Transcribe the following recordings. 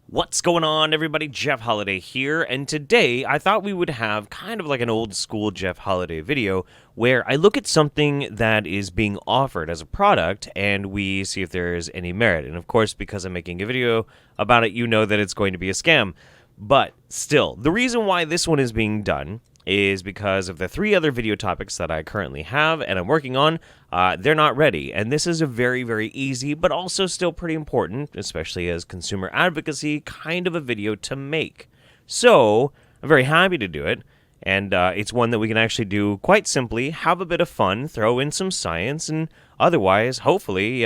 What's going on, everybody? Jeff Holiday here, and today I thought we would have kind of like an old school Jeff Holiday video where I look at something that is being offered as a product and we see if there is any merit. And of course, because I'm making a video about it, you know that it's going to be a scam. But still, the reason why this one is being done is because of the 3 other video topics that I currently have and I'm working on. They're not ready, and this is a very, very easy, but also still pretty important, especially as consumer advocacy, kind of a video to make. So, I'm very happy to do it, and it's one that we can actually do quite simply, have a bit of fun, throw in some science, and otherwise, hopefully,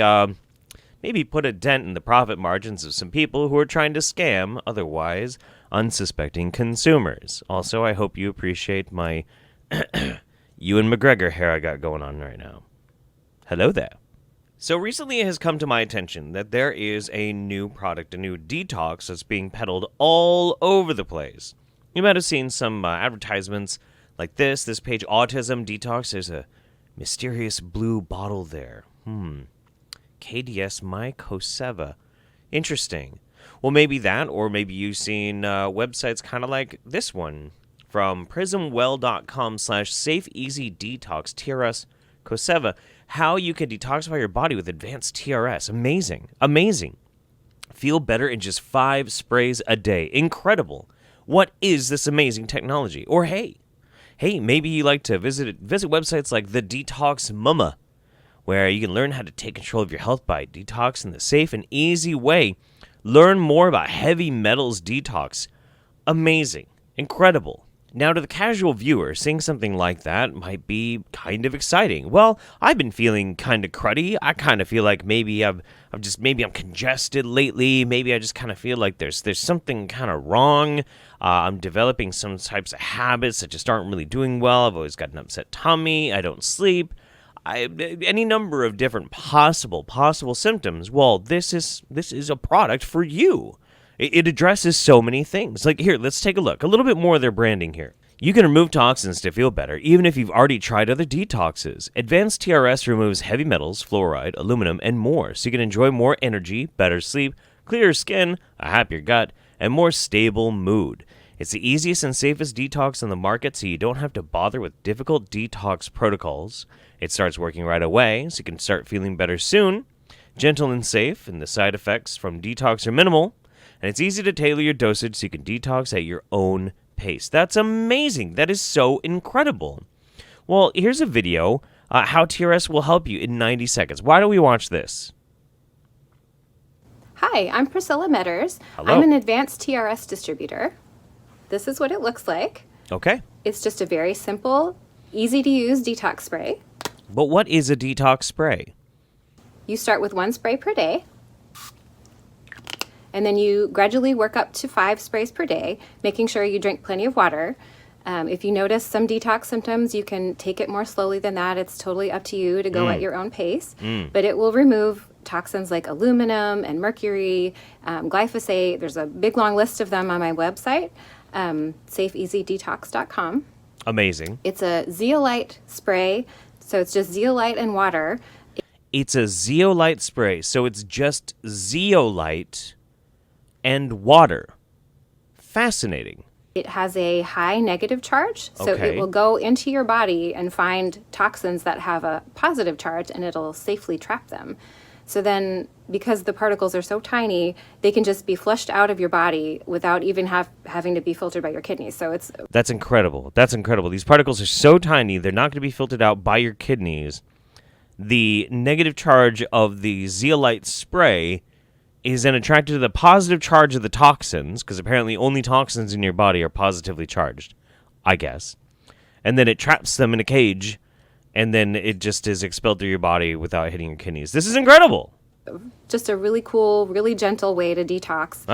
maybe put a dent in the profit margins of some people who are trying to scam otherwise unsuspecting consumers. Also, I hope you appreciate my Ewan McGregor hair I got going on right now. Hello there. So recently it has come to my attention that there is a new product, a new detox that's being peddled all over the place. You might have seen some advertisements like this page, Autism Detox. There's a mysterious blue bottle there. KDS My Cosiva. Interesting. Well, maybe that, or maybe you've seen websites kind of like this one from prismwell.com/safeeasydetox TRS Cosiva. How you can detoxify your body with advanced TRS. Amazing. Amazing. Feel better in just 5 sprays a day. Incredible. What is this amazing technology? Or hey, maybe you like to visit websites like the Detox Mama, where you can learn how to take control of your health by detox in the safe and easy way. Learn more about heavy metals detox. Amazing. Incredible. Now, to the casual viewer, seeing something like that might be kind of exciting. Well, I've been feeling kind of cruddy. I kind of feel like maybe I'm congested lately. Maybe I just kind of feel like there's something kind of wrong. I'm developing some types of habits that just aren't really doing well. I've always got an upset tummy. I don't sleep. Any number of different possible symptoms. Well, this is a product for you. It addresses so many things. Like, here, let's take a look. A little bit more of their branding here. You can remove toxins to feel better, even if you've already tried other detoxes. Advanced TRS removes heavy metals, fluoride, aluminum, and more, so you can enjoy more energy, better sleep, clearer skin, a happier gut, and more stable mood. It's the easiest and safest detox on the market, so you don't have to bother with difficult detox protocols. It starts working right away, so you can start feeling better soon. Gentle and safe, and the side effects from detox are minimal. And it's easy to tailor your dosage so you can detox at your own pace. That's amazing. That is so incredible. Well, here's a video, how TRS will help you in 90 seconds. Why don't we watch this? Hi, I'm Priscilla Metters. Hello. I'm an advanced TRS distributor. This is what it looks like. Okay. It's just a very simple, easy to use detox spray. But what is a detox spray? You start with 1 spray per day, and then you gradually work up to 5 sprays per day, making sure you drink plenty of water. If you notice some detox symptoms, you can take it more slowly than that. It's totally up to you to go at your own pace. But it will remove toxins like aluminum and mercury, glyphosate. There's a big long list of them on my website, safeeasydetox.com. Amazing. It's a zeolite spray, so it's just zeolite and water. It's a zeolite spray, so it's just zeolite and water. Fascinating. It has a high negative charge, so Okay. it will go into your body and find toxins that have a positive charge, and it'll safely trap them. So then, because the particles are so tiny, they can just be flushed out of your body without even having to be filtered by your kidneys. So That's incredible. That's incredible. These particles are so tiny, they're not going to be filtered out by your kidneys. The negative charge of the zeolite spray is then attracted to the positive charge of the toxins, because apparently only toxins in your body are positively charged, I guess. And then it traps them in a cage, and then it just is expelled through your body without hitting your kidneys. This is incredible. just a really cool, really gentle way to detox,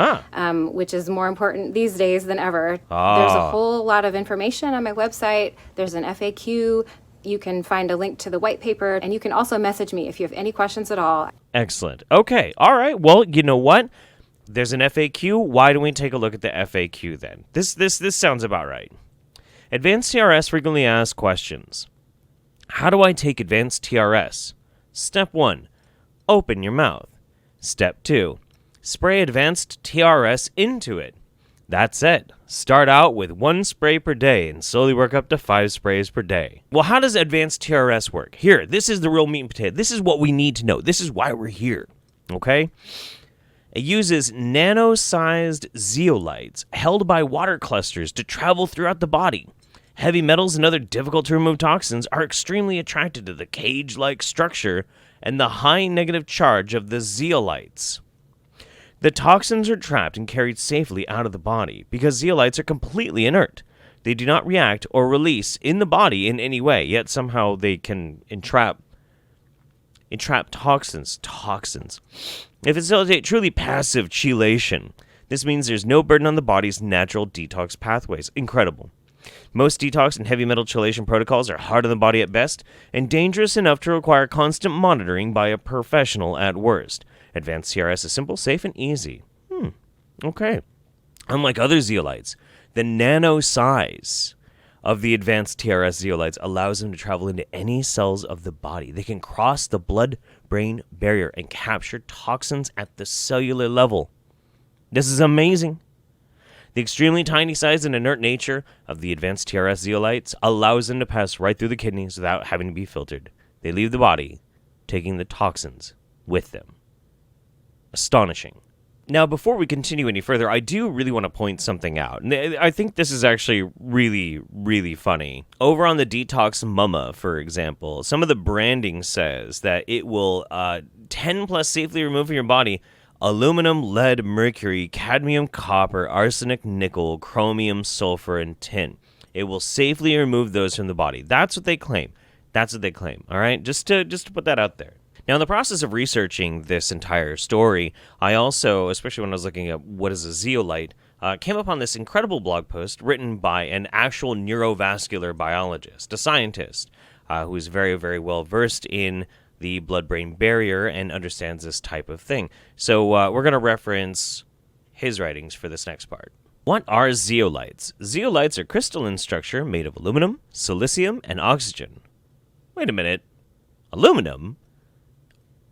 which is more important these days than ever. There's a whole lot of information on my website. There's an FAQ. You can find a link to the white paper, and you can also message me if you have any questions at all. Excellent. Okay. All right. Well, you know what? There's an FAQ. Why don't we take a look at the FAQ then? This sounds about right. Advanced TRS frequently asked questions. How do I take advanced TRS? Step 1, open your mouth. Step 2, spray advanced TRS into it. That's it. Start out with 1 spray per day and slowly work up to 5 sprays per day. Well, how does advanced TRS work? Here, this is the real meat and potato. This is what we need to know. This is why we're here. Okay? It uses nano-sized zeolites held by water clusters to travel throughout the body. Heavy metals and other difficult-to-remove toxins are extremely attracted to the cage-like structure and the high negative charge of the zeolites. The toxins are trapped and carried safely out of the body because zeolites are completely inert. They do not react or release in the body in any way, yet somehow they can entrap toxins. They facilitate truly passive chelation. This means there's no burden on the body's natural detox pathways. Incredible. Most detox and heavy metal chelation protocols are hard on the body at best and dangerous enough to require constant monitoring by a professional at worst. Advanced TRS is simple, safe, and easy. Okay. Unlike other zeolites, the nano size of the advanced TRS zeolites allows them to travel into any cells of the body. They can cross the blood-brain barrier and capture toxins at the cellular level. This is amazing. The extremely tiny size and inert nature of the advanced TRS zeolites allows them to pass right through the kidneys without having to be filtered. They leave the body, taking the toxins with them. Astonishing. Now, before we continue any further, I do really want to point something out. And I think this is actually really, really funny. Over on the Detox Mama, for example, some of the branding says that it will 10 plus safely remove from your body aluminum, lead, mercury, cadmium, copper, arsenic, nickel, chromium, sulfur, and tin. It will safely remove those from the body. That's what they claim. All right? Just to put that out there. Now, in the process of researching this entire story, I also, especially when I was looking at what is a zeolite, came upon this incredible blog post written by an actual neurovascular biologist, a scientist, who is very, very well versed in the blood-brain barrier and understands this type of thing. So we're going to reference his writings for this next part. What are zeolites? Zeolites are crystalline structure made of aluminum, silicium, and oxygen. Wait a minute. Aluminum?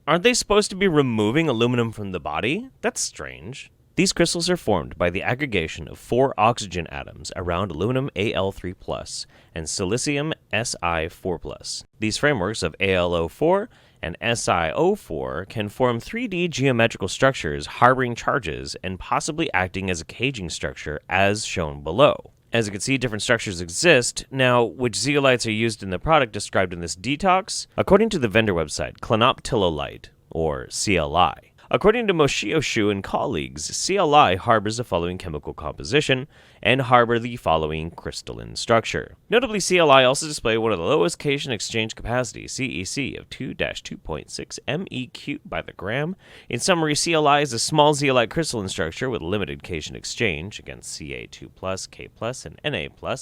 Aren't they supposed to be removing aluminum from the body? That's strange. These crystals are formed by the aggregation of 4 oxygen atoms around aluminum Al3+, and silicium Si4+. These frameworks of AlO4 and SiO4 can form 3D geometrical structures harboring charges and possibly acting as a caging structure as shown below. As you can see, different structures exist. Now, which zeolites are used in the product described in this detox? According to the vendor website, clinoptilolite, or CLI. According to Moshioshu and colleagues, CLI harbors the following chemical composition and harbor the following crystalline structure. Notably, CLI also display one of the lowest cation exchange capacity, CEC, of 2-2.6 MeQ by the gram. In summary, CLI is a small zeolite crystalline structure with limited cation exchange against Ca2+, K+, and Na+.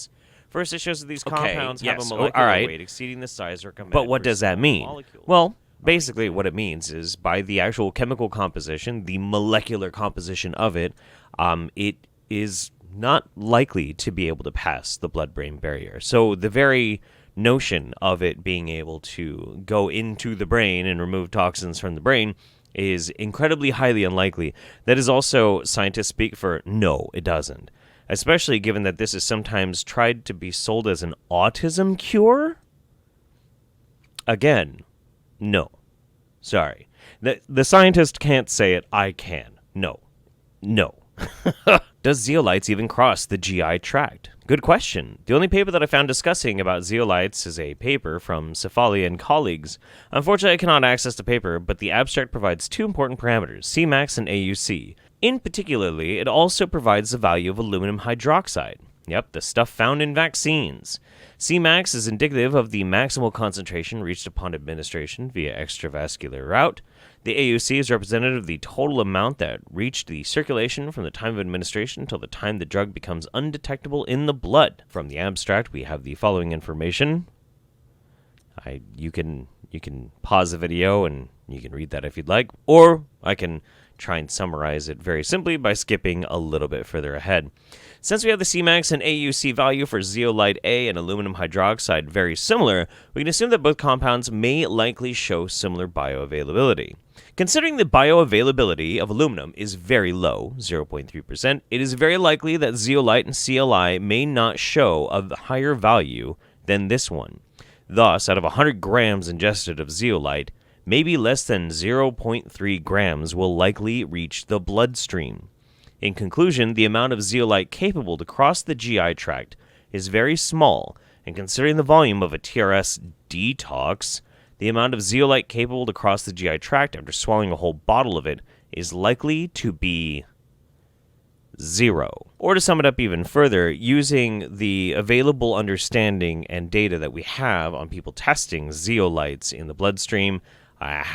First, it shows that these compounds have a molecular weight exceeding the size recommended. But what does that mean? Well, basically, what it means is by the actual chemical composition, the molecular composition of it, it is not likely to be able to pass the blood-brain barrier. So the very notion of it being able to go into the brain and remove toxins from the brain is incredibly highly unlikely. That is also scientists speak for no, it doesn't. Especially given that this is sometimes tried to be sold as an autism cure. Again, no. Sorry. The scientist can't say it. I can. No. Does zeolites even cross the GI tract? Good question. The only paper that I found discussing about zeolites is a paper from Cefali and colleagues. Unfortunately, I cannot access the paper, but the abstract provides 2 important parameters, Cmax and AUC. In particularly, it also provides the value of aluminum hydroxide. Yep, the stuff found in vaccines. Cmax is indicative of the maximal concentration reached upon administration via extravascular route. The AUC is representative of the total amount that reached the circulation from the time of administration until the time the drug becomes undetectable in the blood. From the abstract, we have the following information. You can pause the video and you can read that if you'd like, or I can try and summarize it very simply by skipping a little bit further ahead. Since we have the Cmax and AUC value for zeolite A and aluminum hydroxide very similar, we can assume that both compounds may likely show similar bioavailability. Considering the bioavailability of aluminum is very low, 0.3%, it is very likely that zeolite and CLI may not show a higher value than this one. Thus, out of 100 grams ingested of zeolite, maybe less than 0.3 grams will likely reach the bloodstream. In conclusion, the amount of zeolite capable to cross the GI tract is very small, and considering the volume of a TRS detox, the amount of zeolite capable to cross the GI tract after swallowing a whole bottle of it is likely to be 0. Or to sum it up even further, using the available understanding and data that we have on people testing zeolites in the bloodstream,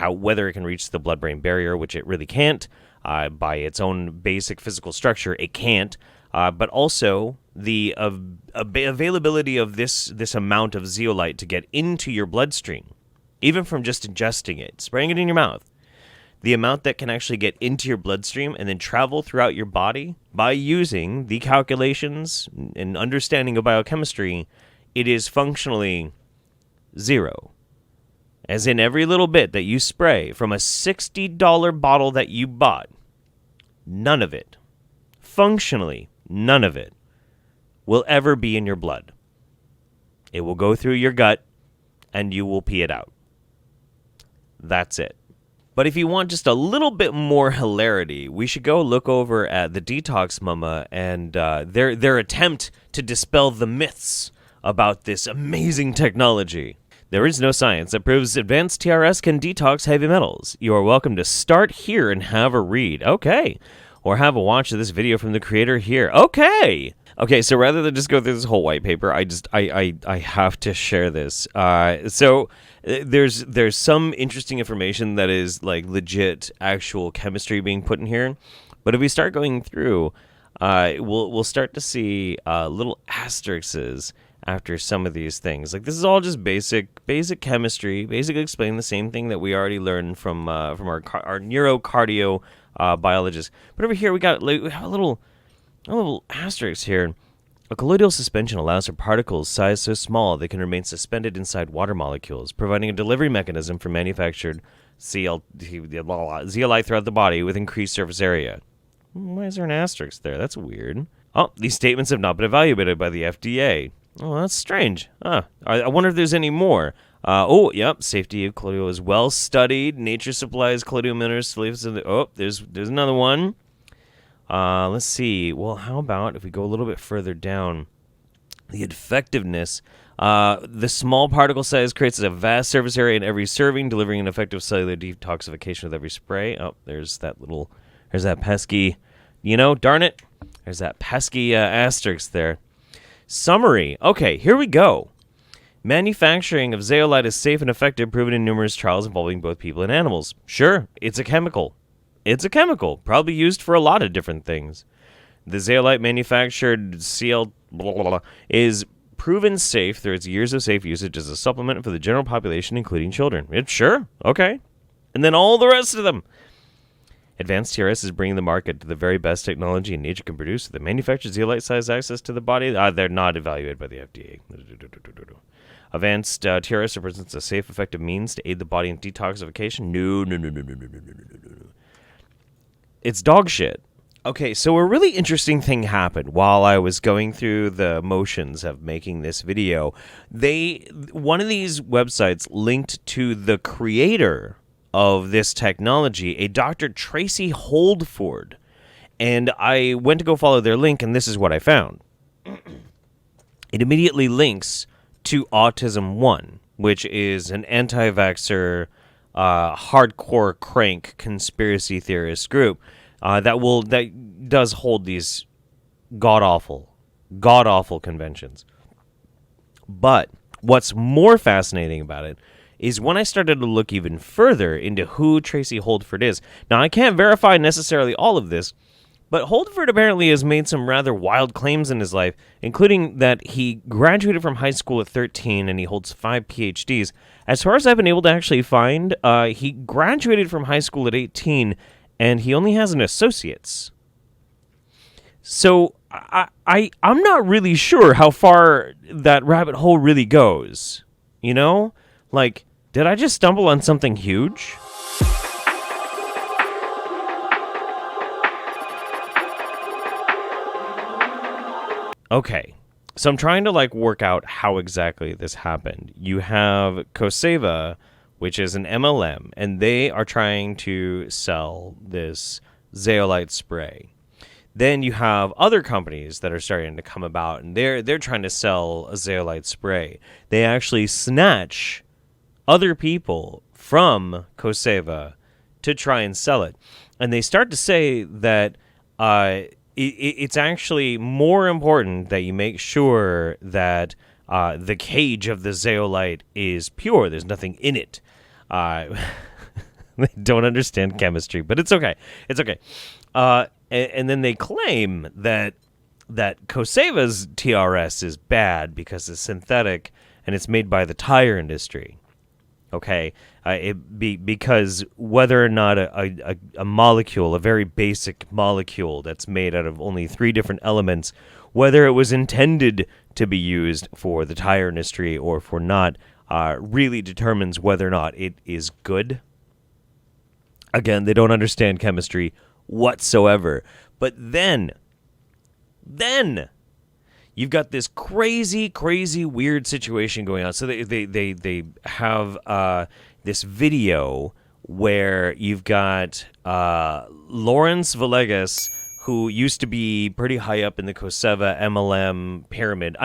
whether it can reach the blood-brain barrier, which it really can't, by its own basic physical structure, it can't, but also the availability of this amount of zeolite to get into your bloodstream, even from just ingesting it, spraying it in your mouth, the amount that can actually get into your bloodstream and then travel throughout your body by using the calculations and understanding of biochemistry, it is functionally 0. As in every little bit that you spray from a $60 bottle that you bought, none of it, functionally none of it, will ever be in your blood. It will go through your gut and you will pee it out. That's it. But if you want just a little bit more hilarity, we should go look over at the Detox Mama and their attempt to dispel the myths about this amazing technology. There is no science that proves advanced TRS can detox heavy metals. You are welcome to start here and have a read. Okay. Or have a watch of this video from the creator here. Okay. Okay, so rather than just go through this whole white paper, I have to share this. So there's some interesting information that is like legit actual chemistry being put in here. But if we start going through, we'll start to see little asterisks after some of these things. Like, this is all just basic chemistry, basically explaining the same thing that we already learned from our neurocardio biologist. But over here we got a little asterisk here. A colloidal suspension allows for particles size so small they can remain suspended inside water molecules, providing a delivery mechanism for manufactured zeolite throughout the body with increased surface area. Why is there an asterisk there? That's weird. Oh, these statements have not been evaluated by the FDA. Oh, that's strange. I wonder if there's any more. Safety of colloidal is well studied. Nature supplies colloidal minerals. There's another one. Let's see. Well, how about if we go a little bit further down? The effectiveness. The small particle size creates a vast surface area in every serving, delivering an effective cellular detoxification with every spray. Oh, there's that pesky, darn it. There's that pesky asterisk there. Summary. Okay, here we go. Manufacturing of zeolite is safe and effective, proven in numerous trials involving both people and animals. Sure, it's a chemical. It's a chemical, probably used for a lot of different things. The zeolite manufactured is proven safe through its years of safe usage as a supplement for the general population, including children. Sure, okay. And then all the rest of them. Advanced TRS is bringing the market to the very best technology nature can produce. The manufactured zeolite-sized access to the body, they're not evaluated by the FDA. Advanced TRS represents a safe, effective means to aid the body in detoxification. No. It's dog shit. Okay, so a really interesting thing happened while I was going through the motions of making this video. One of these websites linked to the creator of this technology, a Dr. Tracy Holtford. And I went to go follow their link, and this is what I found. It immediately links to AutismOne, which is an anti-vaxxer, hardcore crank conspiracy theorist group that does hold these god-awful conventions. But what's more fascinating about it is when I started to look even further into who Tracy Holtford is. Now, I can't verify necessarily all of this, but Holdford apparently has made some rather wild claims in his life, including that he graduated from high school at 13 and he holds 5 PhDs. As far as I've been able to actually find, he graduated from high school at 18 and he only has an associate's. So I'm not really sure how far that rabbit hole really goes. Like, did I just stumble on something huge? Okay. So I'm trying to like work out how exactly this happened. You have Cosiva, which is an MLM, and they are trying to sell this zeolite spray. Then you have other companies that are starting to come about, and they're trying to sell a zeolite spray. They actually snatch other people from Cosiva to try and sell it. And they start to say that it's actually more important that you make sure that the cage of the zeolite is pure. There's nothing in it. They don't understand chemistry, but it's okay. It's okay. And then they claim that Cosiva's TRS is bad because it's synthetic and it's made by the tire industry. Okay, because whether or not a molecule, a very basic molecule that's made out of only 3 different elements, whether it was intended to be used for the tire industry or for not, really determines whether or not it is good. Again, they don't understand chemistry whatsoever. But then you've got this crazy, weird situation going on. So they have this video where you've got Lawrence Vilegass, who used to be pretty high up in the Cosiva MLM pyramid,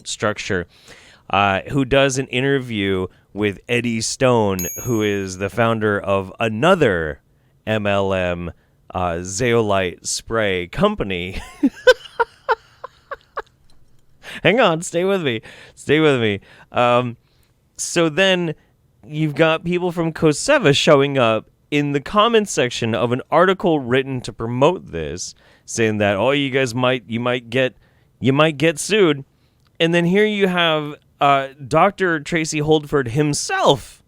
structure, who does an interview with Eddie Stone, who is the founder of another MLM Zeolite spray company. Hang on, stay with me. So then you've got people from Cosiva showing up in the comments section of an article written to promote this, saying that you guys might get sued. And then here you have Dr. Tracy Holtford himself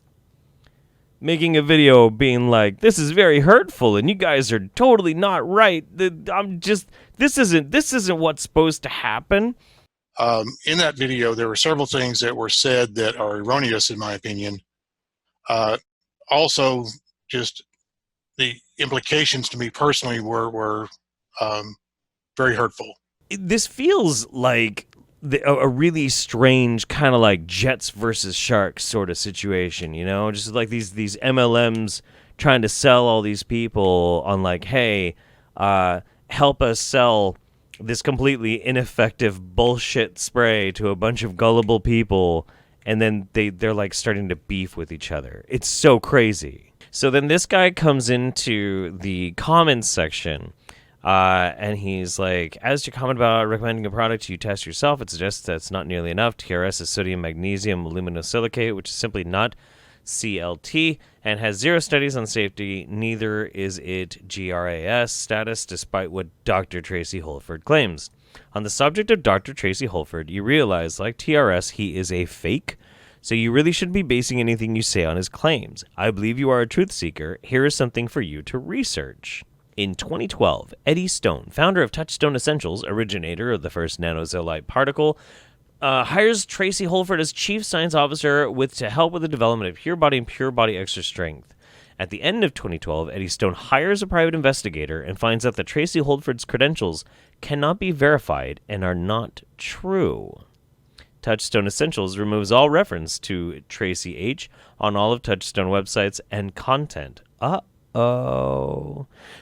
making a video being like, this is very hurtful and you guys are totally not right. This isn't what's supposed to happen. In that video, there were several things that were said that are erroneous, in my opinion. Also, just the implications to me personally were very hurtful. This feels like a really strange kind of like Jets versus Sharks sort of situation, just like these MLMs trying to sell all these people on like, hey, help us sell this completely ineffective bullshit spray to a bunch of gullible people, and then they're like starting to beef with each other. It's so crazy. So then this guy comes into the comments section, and he's like, as you comment about recommending a product you test yourself, it suggests that it's not nearly enough. TRS is sodium magnesium aluminosilicate, which is simply not CLT, and has 0 studies on safety. Neither is it GRAS status, despite what Dr. Tracy Holtford claims. On the subject of Dr. Tracy Holtford, you realize, like TRS, he is a fake, so you really shouldn't be basing anything you say on his claims. I believe you are a truth seeker. Here is something for you to research. In 2012, Eddie Stone, founder of Touchstone Essentials, originator of the first nanozeolite particle, hires Tracy Holtford as chief science officer to help with the development of Pure Body and Pure Body Extra Strength. At the end of 2012, Eddie Stone hires a private investigator and finds out that Tracy Holtford's credentials cannot be verified and are not true. Touchstone Essentials removes all reference to Tracy H. on all of Touchstone websites and content.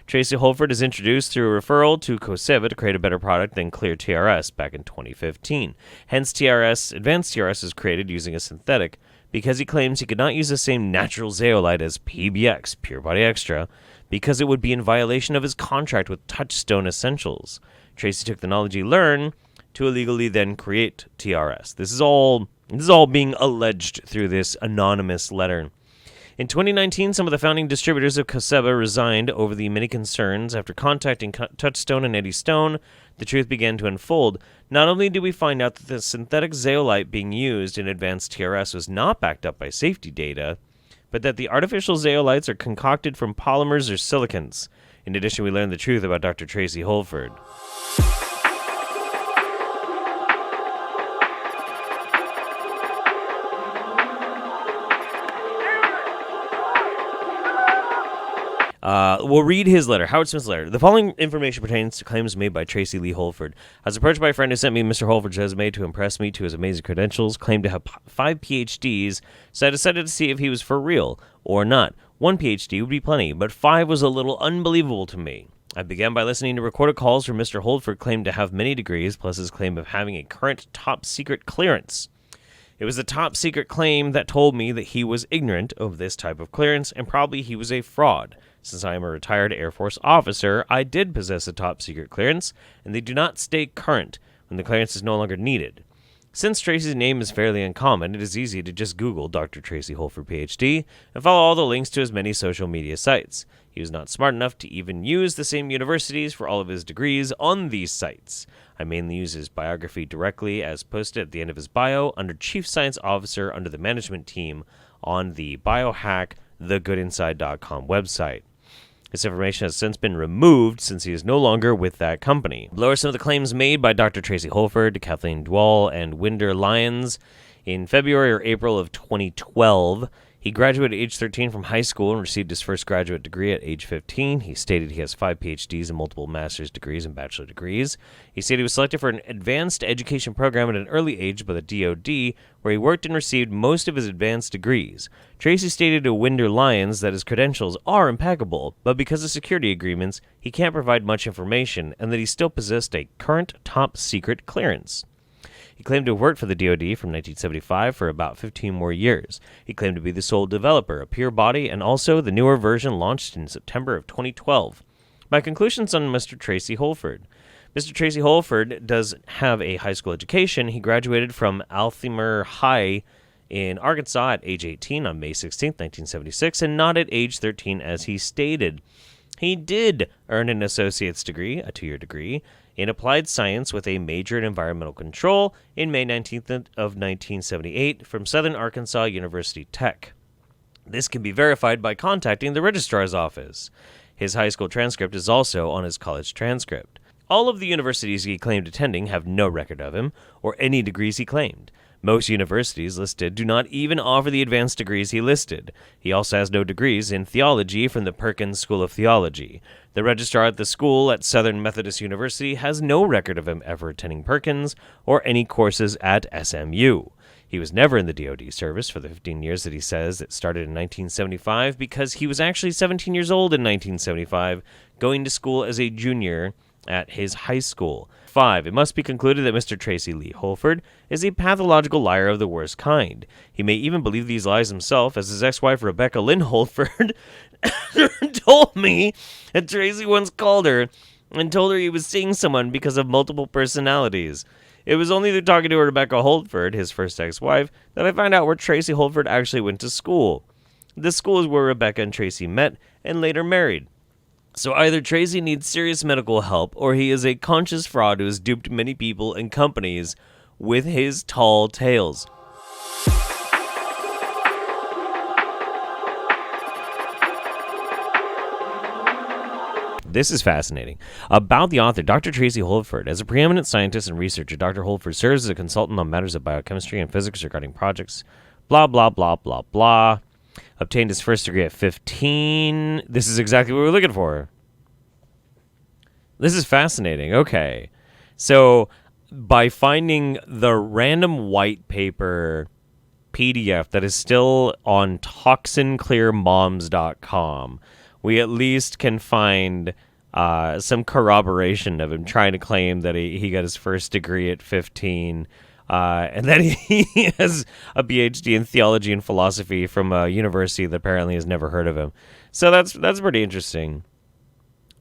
Tracy Holtford is introduced through a referral to Cosiva to create a better product than Clear TRS back in 2015. Hence, Advanced TRS is created using a synthetic because he claims he could not use the same natural zeolite as PBX, Pure Body Extra, because it would be in violation of his contract with Touchstone Essentials. Tracy took the knowledge he learned to illegally then create TRS. This is all being alleged through this anonymous letter. In 2019, some of the founding distributors of Cosiva resigned over the many concerns. After contacting Touchstone and Eddie Stone, the truth began to unfold. Not only did we find out that the synthetic zeolite being used in advanced TRS was not backed up by safety data, but that the artificial zeolites are concocted from polymers or silicons. In addition, we learned the truth about Dr. Tracy Holtford. We'll read his letter, Howard Smith's letter. The following information pertains to claims made by Tracy Lee Holtford. I was approached by a friend who sent me Mr. Holford's resume to impress me to his amazing credentials, claimed to have 5 PhDs, so I decided to see if he was for real or not. 1 PhD would be plenty, but 5 was a little unbelievable to me. I began by listening to recorded calls where Mr. Holdford claimed to have many degrees, plus his claim of having a current top-secret clearance. It was the top-secret claim that told me that he was ignorant of this type of clearance, and probably he was a fraud. Since I am a retired Air Force officer, I did possess a top-secret clearance, and they do not stay current when the clearance is no longer needed. Since Tracy's name is fairly uncommon, it is easy to just Google Dr. Tracy Holtford, PhD, and follow all the links to his many social media sites. He was not smart enough to even use the same universities for all of his degrees on these sites. I mainly use his biography directly as posted at the end of his bio under Chief Science Officer under the management team on the biohackthegoodinside.com website. This information has since been removed since he is no longer with that company. Below are some of the claims made by Dr. Tracy Holtford, Kathleen Dwall, and Winder Lyons. In February or April of 2012, he graduated at age 13 from high school and received his first graduate degree at age 15. He stated he has 5 PhDs and multiple master's degrees and bachelor degrees. He stated he was selected for an advanced education program at an early age by the DoD, where he worked and received most of his advanced degrees. Tracy stated to Winder Lyons that his credentials are impeccable, but because of security agreements, he can't provide much information, and that he still possessed a current top-secret clearance. He claimed to have worked for the DoD from 1975 for about 15 more years. He claimed to be the sole developer, a pure body, and also the newer version launched in September of 2012. My conclusions on Mr. Tracy Holtford. Mr. Tracy Holtford does have a high school education. He graduated from Althamer High in Arkansas at age 18 on May 16, 1976, and not at age 13 as he stated. He did earn an associate's degree, a 2-year degree, in applied science with a major in environmental control in May 19th of 1978 from Southern Arkansas University Tech. This can be verified by contacting the registrar's office. His high school transcript is also on his college transcript. All of the universities he claimed attending have no record of him or any degrees he claimed. Most universities listed do not even offer the advanced degrees he listed. He also has no degrees in theology from the Perkins School of Theology. The registrar at the school at Southern Methodist University has no record of him ever attending Perkins or any courses at SMU. He was never in the DoD service for the 15 years that he says it started in 1975 because he was actually 17 years old in 1975, going to school as a junior at his high school. 5. It must be concluded that Mr. Tracy Lee Holtford is a pathological liar of the worst kind. He may even believe these lies himself, as his ex-wife Rebecca Lynn Holtford told me that Tracy once called her and told her he was seeing someone because of multiple personalities. It was only through talking to Rebecca Holtford, his first ex-wife, that I found out where Tracy Holtford actually went to school. This school is where Rebecca and Tracy met and later married. So either Tracy needs serious medical help, or he is a conscious fraud who has duped many people and companies with his tall tales. This is fascinating. About the author, Dr. Tracy Holtford. As a preeminent scientist and researcher, Dr. Holtford serves as a consultant on matters of biochemistry and physics regarding projects, blah, blah, blah, blah, blah. Obtained his first degree at 15. This is exactly what we're looking for. This is fascinating. Okay. So, by finding the random white paper PDF that is still on toxinclearmoms.com, we at least can find some corroboration of him trying to claim that he got his first degree at 15. And then he has a PhD in theology and philosophy from a university that apparently has never heard of him. So that's pretty interesting.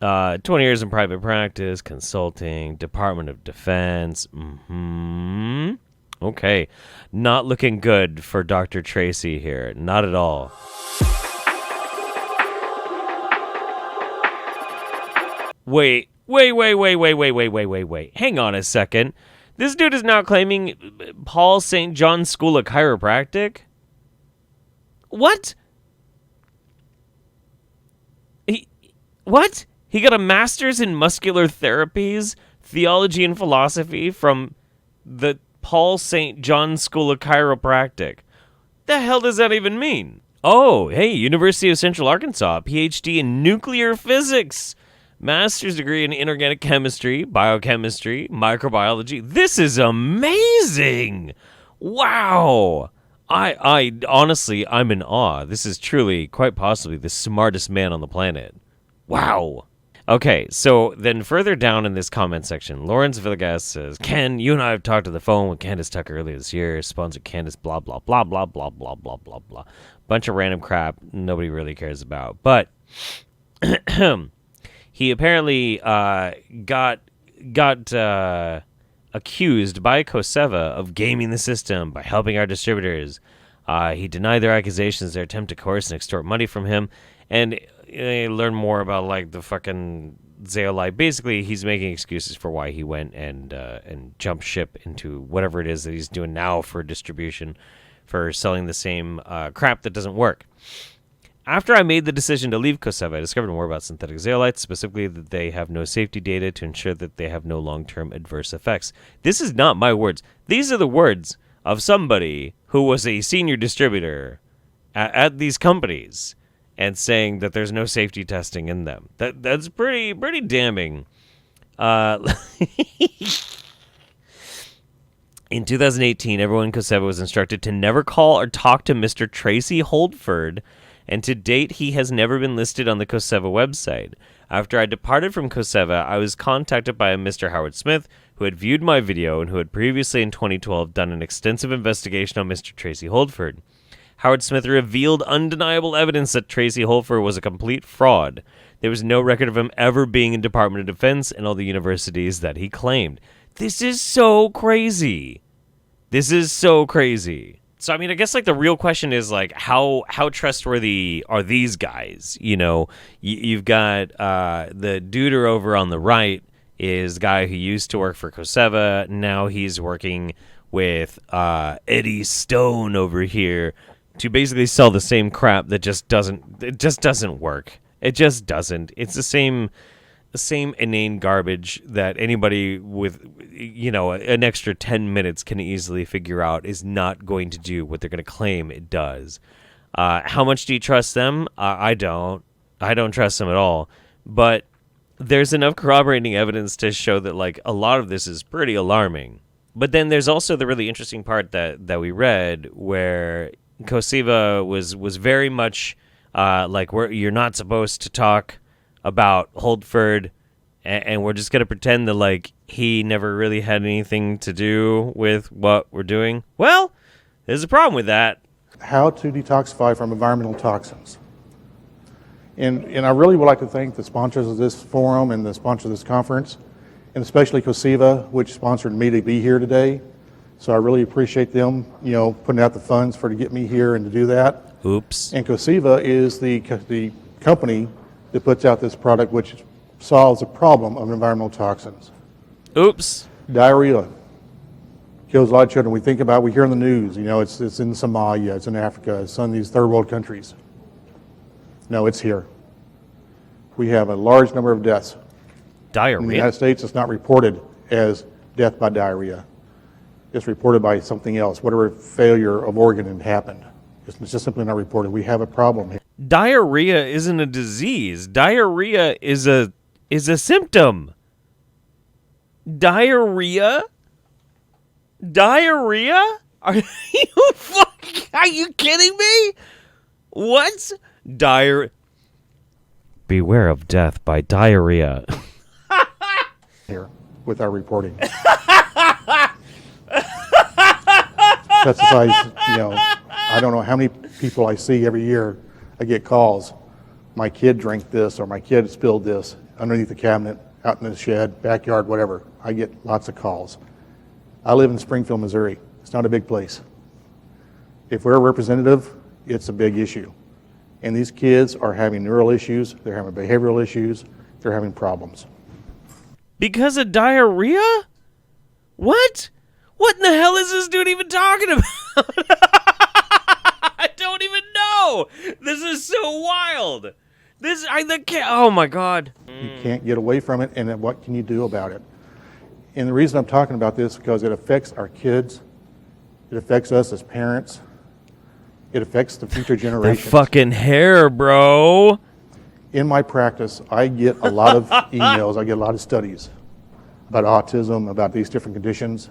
20 years in private practice, consulting, Department of Defense. Okay. Not looking good for Dr. Tracy here. Not at all. Wait. Hang on a second. This dude is now claiming Paul St. John's School of Chiropractic? What? What? He got a master's in muscular therapies, theology, and philosophy from the Paul St. John's School of Chiropractic. The hell does that even mean? Oh, hey, University of Central Arkansas, PhD in nuclear physics, master's degree in inorganic chemistry, biochemistry, microbiology. This is amazing. Wow. I honestly, I'm in awe. This is truly, quite possibly, the smartest man on the planet. Wow. Okay, so then further down in this comment section, Lawrence Vilegass says, Ken, you and I have talked on the phone with Candace Tucker earlier this year. Sponsored Candace, blah, blah, blah, blah, blah, blah, blah, blah, blah. Bunch of random crap nobody really cares about. But he apparently got accused by Cosiva of gaming the system by helping our distributors. He denied their accusations, their attempt to coerce and extort money from him, and learn more about like the fucking Zeolite. Basically, he's making excuses for why he went and jumped ship into whatever it is that he's doing now for distribution, for selling the same crap that doesn't work. After I made the decision to leave Cosiva, I discovered more about synthetic zeolites, specifically that they have no safety data to ensure that they have no long-term adverse effects. This is not my words. These are the words of somebody who was a senior distributor at these companies and saying that there's no safety testing in them. That's pretty damning. In 2018, everyone in Cosiva was instructed to never call or talk to Mr. Tracy Holtford, and to date, he has never been listed on the Cosiva website. After I departed from Cosiva, I was contacted by a Mr. Howard Smith, who had viewed my video and who had previously in 2012 done an extensive investigation on Mr. Tracy Holtford. Howard Smith revealed undeniable evidence that Tracy Holtford was a complete fraud. There was no record of him ever being in Department of Defense and all the universities that he claimed. This is so crazy. This is so crazy. So, I mean, I guess, like, the real question is, like, how trustworthy are these guys? You know, you've got the dude over on the right is the guy who used to work for Cosiva. Now he's working with Eddie Stone over here to basically sell the same crap that just doesn't work. It just doesn't. It's the same inane garbage that anybody with, you know, an extra 10 minutes can easily figure out is not going to do what they're going to claim it does. How much do you trust them? I don't trust them at all. But there's enough corroborating evidence to show that, like, a lot of this is pretty alarming. But then there's also the really interesting part that we read where Cosiva was very much like, you're not supposed to talk about Holdford, and we're just going to pretend that, like, he never really had anything to do with what we're doing. Well, there's a problem with that. How to detoxify from environmental toxins. And I really would like to thank the sponsors of this forum and the sponsors of this conference, and especially Cosiva, which sponsored me to be here today. So I really appreciate them, you know, putting out the funds to get me here and to do that. Oops. And Cosiva is the company that puts out this product which solves the problem of environmental toxins. Oops. Diarrhea kills a lot of children. We hear in the news, you know, it's in Somalia, it's in Africa, it's in these third world countries. No, it's here. We have a large number of deaths. Diarrhea? In the United States, it's not reported as death by diarrhea. It's reported by something else, whatever failure of organ had happened. It's just simply not reported. We have a problem here. Diarrhea isn't a disease. Diarrhea is a symptom. Diarrhea? Diarrhea? Are you kidding me? What? Beware of death by diarrhea. Here with our reporting. Pesticides, you know, I don't know how many people I see every year. I get calls. My kid drank this, or my kid spilled this underneath the cabinet, out in the shed, backyard, whatever. I get lots of calls. I live in Springfield, Missouri. It's not a big place. If we're a representative, it's a big issue. And these kids are having neural issues, they're having behavioral issues, they're having problems. Because of diarrhea? What? What in the hell is this dude even talking about? I don't even know. This is so wild. Oh my God. You can't get away from it, and then what can you do about it? And the reason I'm talking about this is because it affects our kids, it affects us as parents, It affects the future That generations. fucking hair, bro. In my practice, I get a lot of emails, I get a lot of studies about autism, about these different conditions.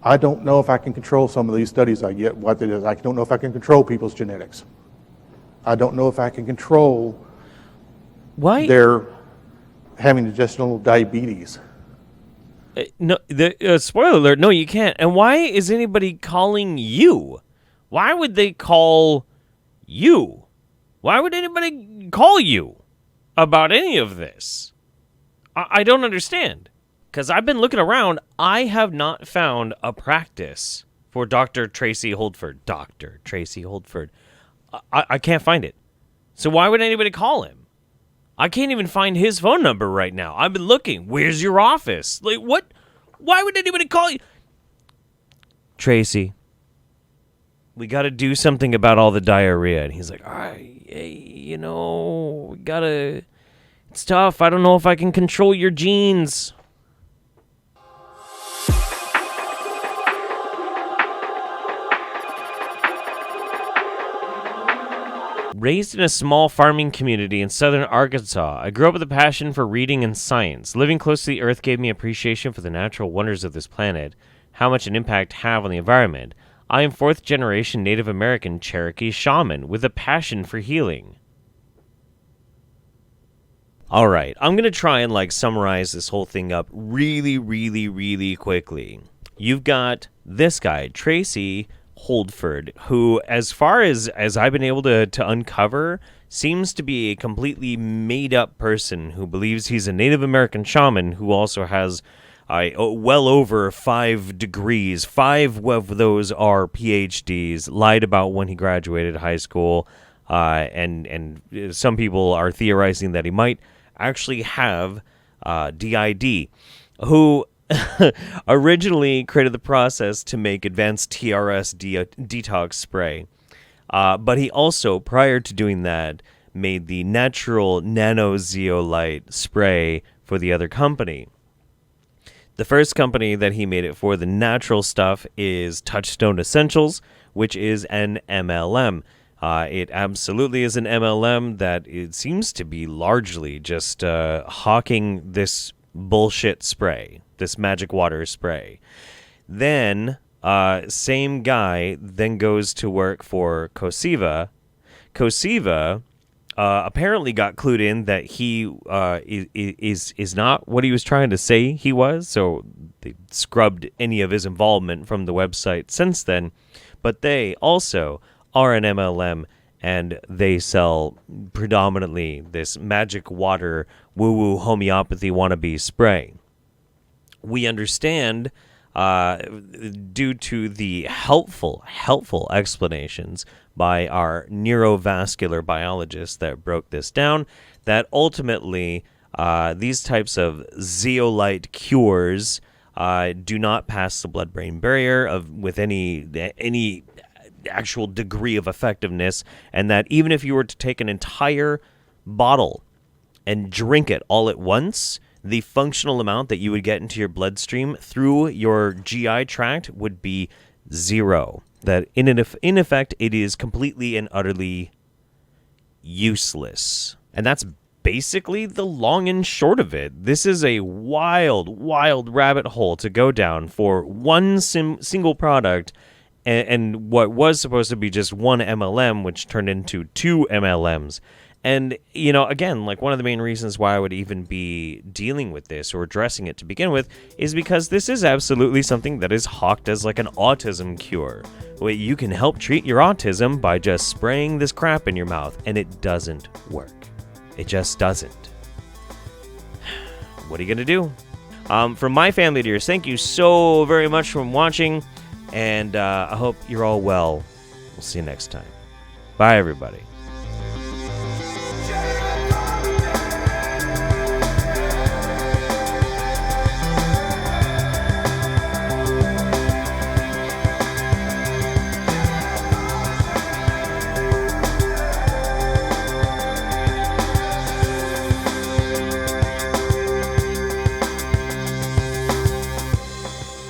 I don't know if I can control some of these studies I get, what it is. I don't know if I can control people's genetics. I don't know if I can control Why? their having gestational diabetes. No, spoiler alert, no, you can't. And why is anybody calling you? Why would they call you? Why would anybody call you about any of this? I don't understand. Because I've been looking around, I have not found a practice for Dr. Tracy Holtford. Dr. Tracy Holtford. I can't find it. So why would anybody call him? I can't even find his phone number right now. I've been looking. Where's your office? Like, what? Why would anybody call you? Tracy, we got to do something about all the diarrhea. And he's like, all right, we got to... It's tough. I don't know if I can control your genes. Raised in a small farming community in southern Arkansas, I grew up with a passion for reading and science. Living close to the earth gave me appreciation for the natural wonders of this planet, how much an impact have on the environment. I am fourth generation Native American Cherokee Shaman with a passion for healing. All right, I'm going to try and summarize this whole thing up really, really, really quickly. You've got this guy, Tracy Holtford, who, as far as I've been able to uncover, seems to be a completely made-up person who believes he's a Native American shaman who also has well over 5 degrees. 5 of those are PhDs, lied about when he graduated high school, and some people are theorizing that he might actually have DID, who originally created the process to make advanced TRS detox spray. But he also, prior to doing that, made the natural nano zeolite spray for the other company. The first company that he made it for, the natural stuff, is Touchstone Essentials, which is an MLM. It absolutely is an MLM that it seems to be largely just hawking this bullshit spray, this magic water spray. Then, same guy then goes to work for Cosiva. Cosiva apparently got clued in that he is not what he was trying to say he was, so they scrubbed any of his involvement from the website since then. But they also are an MLM, and they sell predominantly this magic water woo-woo homeopathy wannabe spray. We understand, due to the helpful explanations by our neurovascular biologist that broke this down, that ultimately these types of zeolite cures do not pass the blood-brain barrier with any actual degree of effectiveness, and that even if you were to take an entire bottle and drink it all at once, the functional amount that you would get into your bloodstream through your GI tract would be 0. That in effect, it is completely and utterly useless. And that's basically the long and short of it. This is a wild rabbit hole to go down for one single product, and what was supposed to be just one MLM, which turned into 2 MLMs. And, again, one of the main reasons why I would even be dealing with this or addressing it to begin with is because this is absolutely something that is hawked as an autism cure. Where you can help treat your autism by just spraying this crap in your mouth, and it doesn't work. It just doesn't. What are you going to do? From my family to yours, thank you so very much for watching, and I hope you're all well. We'll see you next time. Bye, everybody.